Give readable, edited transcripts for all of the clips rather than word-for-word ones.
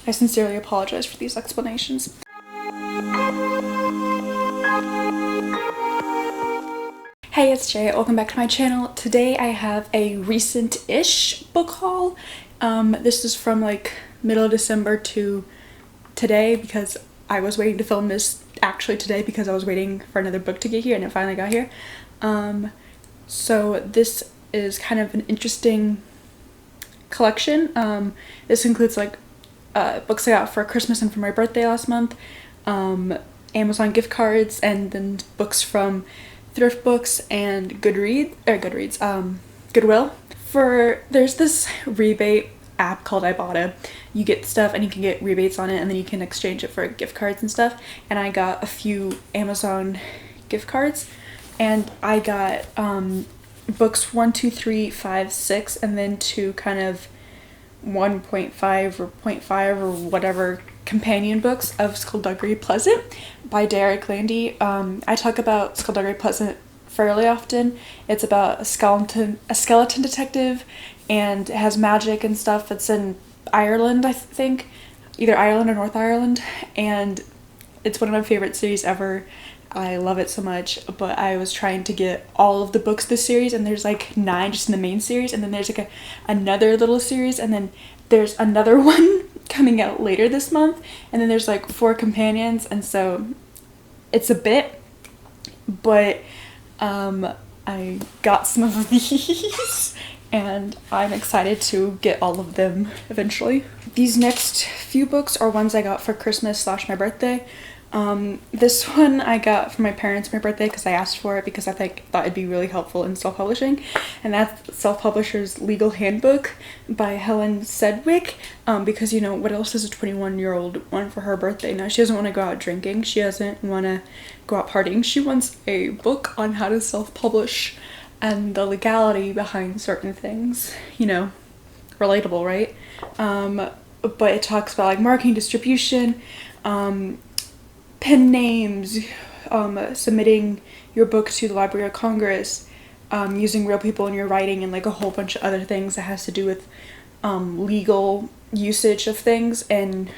I sincerely apologize for these explanations. Hey, it's Jay. Welcome back to my channel. Today I have a recent-ish book haul. This is from like middle of December to today because I was waiting to film this actually today because I was waiting for another book to get here and it finally got here. So this is kind of an interesting collection. This includes like books I got for Christmas and for my birthday last month, Amazon gift cards, and then books from thrift books and Goodwill. There's this rebate app called Ibotta. You get stuff and you can get rebates on it and then you can exchange it for gift cards and stuff, and I got a few Amazon gift cards and I got books 1, 2, 3, 5, 6, and then 2 kind of 1.5 or 0.5 or whatever companion books of Skullduggery Pleasant by Derek Landy. I talk about Skullduggery Pleasant fairly often. It's about a skeleton detective, and it has magic and stuff. It's in Ireland, I think, either Ireland or North Ireland, and it's one of my favorite series ever. I love it so much, but I was trying to get all of the books this series, and there's like 9 just in the main series, and then there's like another little series, and then there's another one coming out later this month, and then there's like 4 companions, and so it's a bit, but I got some of these and I'm excited to get all of them eventually. These next few books are ones I got for Christmas / my birthday. This one I got for my parents for my birthday because I asked for it because I thought it'd be really helpful in self-publishing, and that's Self-Publisher's Legal Handbook by Helen Sedgwick, because you know, what else does a 21-year-old want for her birthday? Now, she doesn't want to go out drinking, she doesn't want to go out partying, she wants a book on how to self-publish and the legality behind certain things, you know, relatable, right? But it talks about like marketing, distribution, pen names, submitting your book to the Library of Congress, using real people in your writing, and like a whole bunch of other things that has to do with legal usage of things and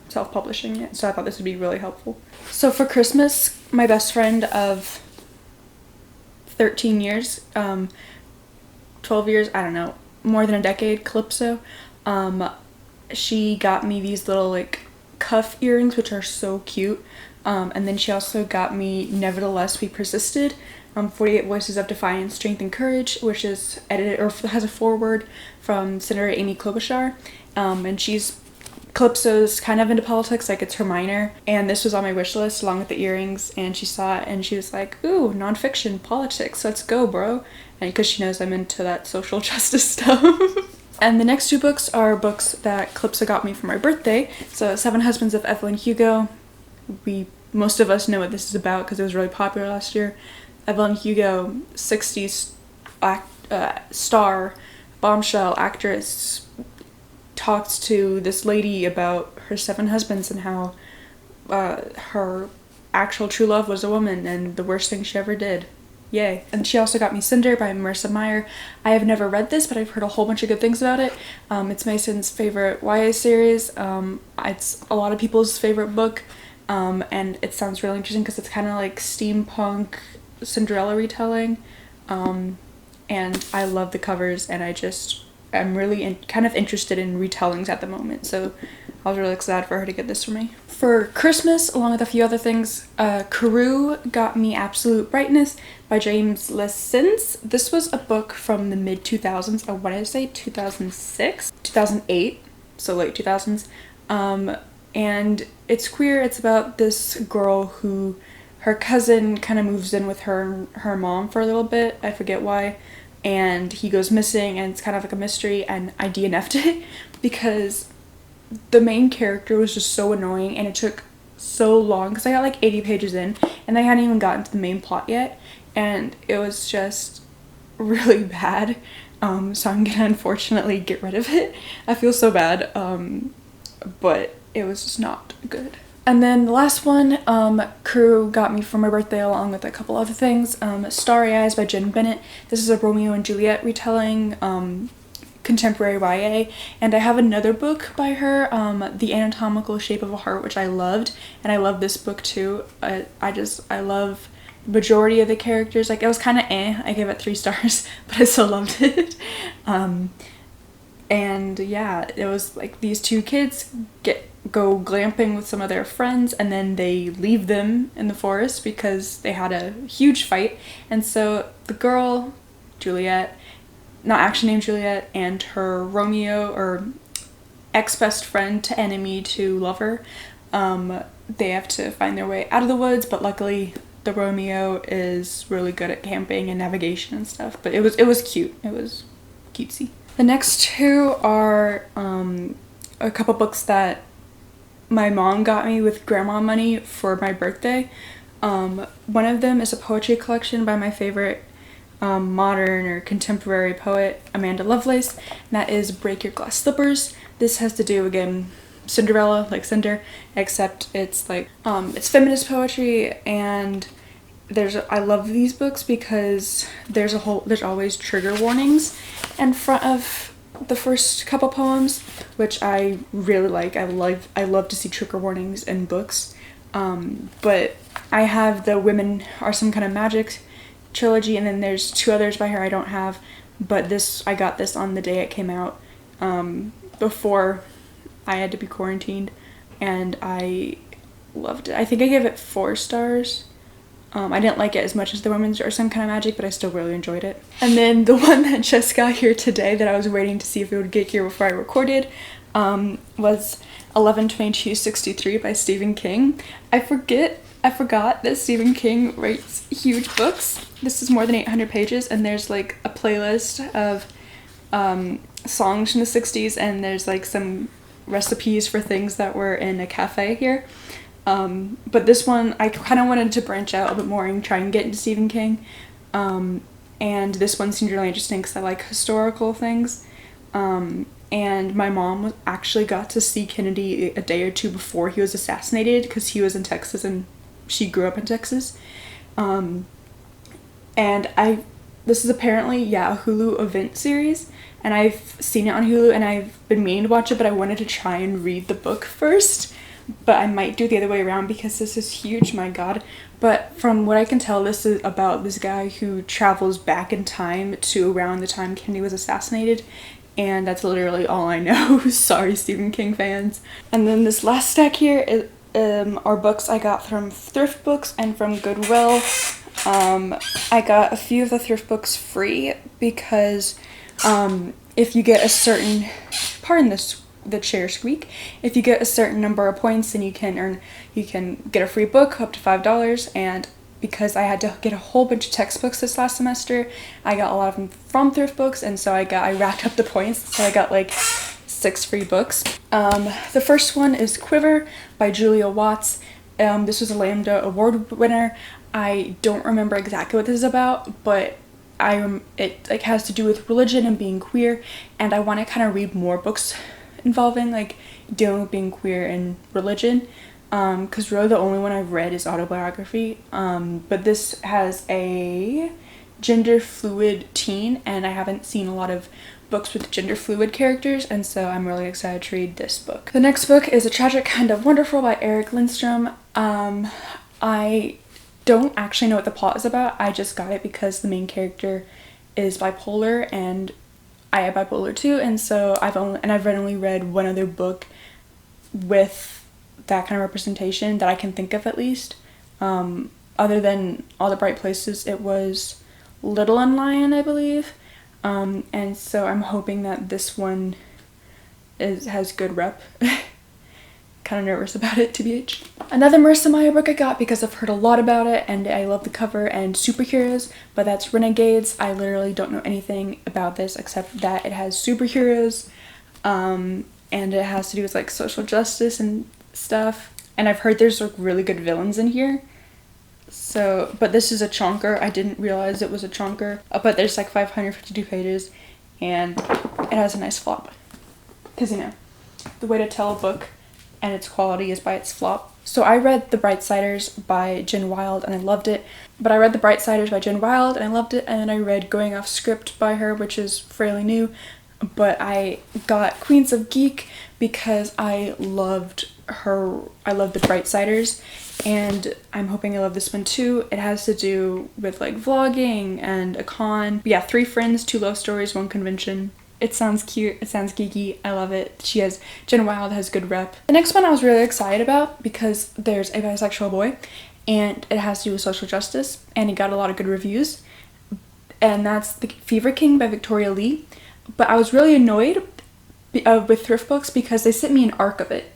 self-publishing it. So I thought this would be really helpful. So for Christmas, my best friend of 13 years, 12 years, I don't know, more than a decade, Calypso, she got me these little like cuff earrings, which are so cute. And then she also got me Nevertheless We Persisted, 48 Voices of Defiance, Strength and Courage, which is edited or has a foreword from Senator Amy Klobuchar. And Calypso's kind of into politics, like it's her minor, and this was on my wish list along with the earrings, and she saw it and she was like, ooh, nonfiction, politics, let's go, bro. And because she knows I'm into that social justice stuff. And the next 2 books are books that Calypso got me for my birthday. So 7 Husbands of Evelyn Hugo. Most of us know what this is about because it was really popular last year. Evelyn Hugo, 60s star, bombshell actress, talks to this lady about her 7 husbands and how her actual true love was a woman and the worst thing she ever did. Yay. And she also got me Cinder by Marissa Meyer. I have never read this, but I've heard a whole bunch of good things about it. It's Mason's favorite YA series. It's a lot of people's favorite book, and it sounds really interesting because it's kind of like steampunk Cinderella retelling, and I love the covers, and I'm really kind of interested in retellings at the moment, so I was really excited for her to get this for me. For Christmas, along with a few other things, Carew got me Absolute Brightness by James Lessens. This was a book from the mid-2000s, what did I say, 2006? 2008, so late 2000s, and it's queer. It's about this girl who, her cousin kind of moves in with her mom for a little bit, I forget why, and he goes missing, and it's kind of like a mystery, and I DNF'd it because the main character was just so annoying, and it took so long because I got like 80 pages in and I hadn't even gotten to the main plot yet, and it was just really bad. So I'm gonna unfortunately get rid of it. I feel so bad, but it was just not good. And then the last one, Carew got me for my birthday along with a couple other things. Starry Eyes by Jen Bennett. This is a Romeo and Juliet retelling, contemporary YA, and I have another book by her, The Anatomical Shape of a Heart, which I loved, and I love this book too. I love majority of the characters. Like, it was kind of I gave it 3 stars, but I still loved it. And yeah, it was like these 2 kids go glamping with some of their friends, and then they leave them in the forest because they had a huge fight. And so the girl, Juliet, not actually named Juliet, and her Romeo, or ex-best friend to enemy to lover, they have to find their way out of the woods, but luckily the Romeo is really good at camping and navigation and stuff. But it was cute. It was cutesy. The next 2 are a couple books that my mom got me with grandma money for my birthday. One of them is a poetry collection by my favorite modern or contemporary poet, Amanda Lovelace, and that is Break Your Glass Slippers. This has to do, again, Cinderella, like Cinder, except it's like it's feminist poetry, and I love these books because there's always trigger warnings in front of the first couple poems, which I really like. I love to see trigger warnings in books. But I have the Women Are Some Kind of Magic trilogy, and then there's 2 others by her I don't have, but I got this on the day it came out, before I had to be quarantined, and I loved it. I think I gave it 4 stars. I didn't like it as much as the Women's or Some Kind of Magic, but I still really enjoyed it. And then the one that just got here today that I was waiting to see if it would get here before I recorded, was 11/22/63 by Stephen King. I forgot that Stephen King writes huge books. This is more than 800 pages, and there's like a playlist of songs from the 60s, and there's like some recipes for things that were in a cafe here. But this one, I kind of wanted to branch out a bit more and try and get into Stephen King. And this one seemed really interesting because I like historical things. And my mom actually got to see Kennedy a day or 2 before he was assassinated, because he was in Texas and she grew up in Texas. And this is apparently, a Hulu event series, and I've seen it on Hulu, and I've been meaning to watch it, but I wanted to try and read the book first. But I might do it the other way around because this is huge, my god. But from what I can tell, this is about this guy who travels back in time to around the time Kennedy was assassinated, and that's literally all I know. Sorry, Stephen King fans. And then this last stack here are books I got from thrift books and from Goodwill. I got a few of the thrift books free because if you get a certain, pardon the chair squeak, if you get a certain number of points, then you can get a free book up to $5. And because I had to get a whole bunch of textbooks this last semester, I got a lot of them from thrift books, and so I racked up the points, so I got like 6 free books. The first one is Quiver by Julia Watts. This was a Lambda Award winner. I don't remember exactly what this is about, but it like has to do with religion and being queer, and I want to kind of read more books involving like dealing with being queer and religion, because really the only one I've read is autobiography, but this has a gender fluid teen, and I haven't seen a lot of books with gender fluid characters, and so I'm really excited to read this book. The next book is A Tragic Kind of Wonderful by Eric Lindstrom. I don't actually know what the plot is about. I just got it because the main character is bipolar, and I have bipolar too, and so I've only read one other book with that kind of representation that I can think of, at least. Other than All the Bright Places, it was Little and Lion, I believe. And so I'm hoping that this one has good rep. Kind of nervous about it, TBH. Another Marissa Meyer book I got because I've heard a lot about it and I love the cover and superheroes, but that's Renegades. I literally don't know anything about this except that it has superheroes, and it has to do with like social justice and stuff, and I've heard there's like really good villains in here. So, but this is a chonker. I didn't realize it was a chonker, but there's like 552 pages and it has a nice flop, because you know, the way to tell a book and its quality is by its flop. So I read The Brightsiders by Jen Wilde and I loved it. But I read The Brightsiders by Jen Wilde and I loved it, and then I read Going Off Script by her, which is fairly new, but I got Queens of Geek because I loved the Brightsiders, and I'm hoping I love this one too. It has to do with like vlogging and a con. Yeah, 3 friends, 2 love stories, 1 convention. It sounds cute, it sounds geeky, I love it. Jen Wild has good rep. The next one I was really excited about because there's a bisexual boy and it has to do with social justice and it got a lot of good reviews. And that's The Fever King by Victoria Lee. But I was really annoyed with thrift books because they sent me an ARC of it.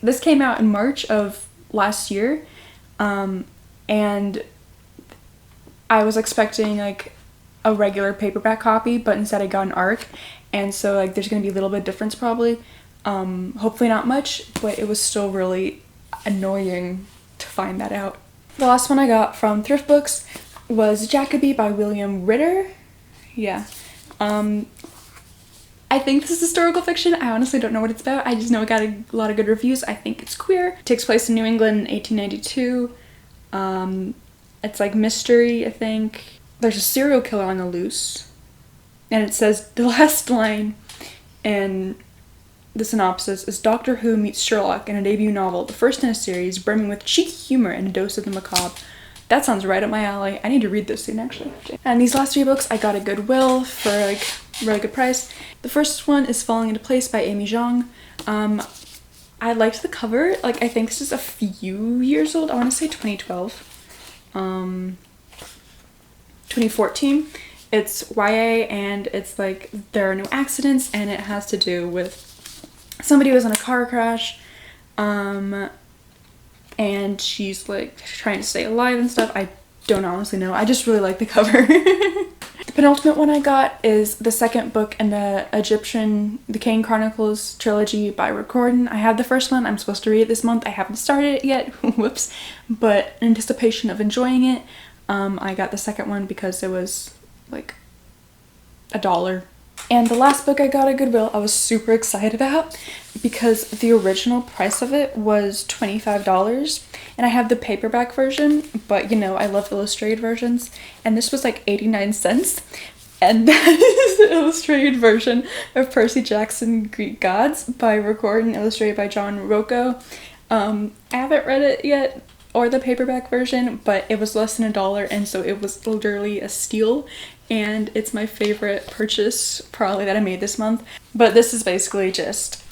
This came out in March of last year, and I was expecting like a regular paperback copy, but instead I got an ARC, and so like there's gonna be a little bit of difference probably. Hopefully not much, but it was still really annoying to find that out. The last one I got from thrift books was Jacobi by William Ritter. Yeah. I think this is historical fiction. I honestly don't know what it's about. I just know it got a lot of good reviews. I think it's queer. It takes place in New England in 1892. It's like mystery, I think. There's a serial killer on the loose. And it says the last line in the synopsis is Doctor Who meets Sherlock in a debut novel, the first in a series, brimming with cheeky humor and a dose of the macabre. That sounds right up my alley. I need to read this soon, actually. And these last 3 books I got at Goodwill for like a really good price. The first one is Falling Into Place by Amy Zhang. I liked the cover. Like, I think this is a few years old. I want to say 2012. 2014. It's YA and it's like there are no accidents and it has to do with somebody who was in a car crash. And she's like trying to stay alive and stuff. I don't honestly know. I just really like the cover. The penultimate one I got is the second book in the Egyptian Chronicles trilogy by Rick Riordan. I have the first one. I'm supposed to read it this month. I haven't started it yet. Whoops. But in anticipation of enjoying it, I got the second one because it was like $1. And the last book I got at Goodwill I was super excited about because the original price of it was $25 and I have the paperback version, but you know I love illustrated versions, and this was like 89 cents, and that is the illustrated version of Percy Jackson Greek Gods by Rick Riordan, illustrated by John Rocco. I haven't read it yet, or the paperback version, but it was less than $1 and so it was literally a steal. And it's my favorite purchase probably that I made this month. But this is basically just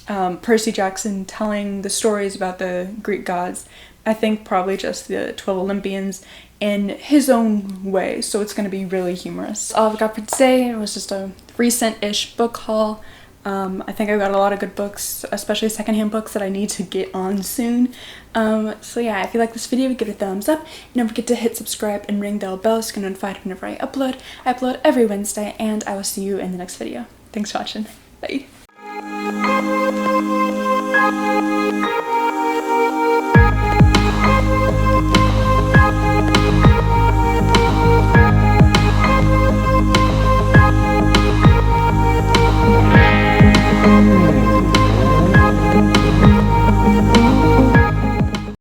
Percy Jackson telling the stories about the Greek gods. I think probably just the 12 Olympians in his own way. So it's going to be really humorous. All I got for today was just a recent-ish book haul. I think I got a lot of good books, especially secondhand books that I need to get on soon. So yeah, if you like this video, give it a thumbs up. Don't forget to hit subscribe and ring the bell so you can get notified whenever I upload. I upload every Wednesday, and I will see you in the next video. Thanks for watching. Bye.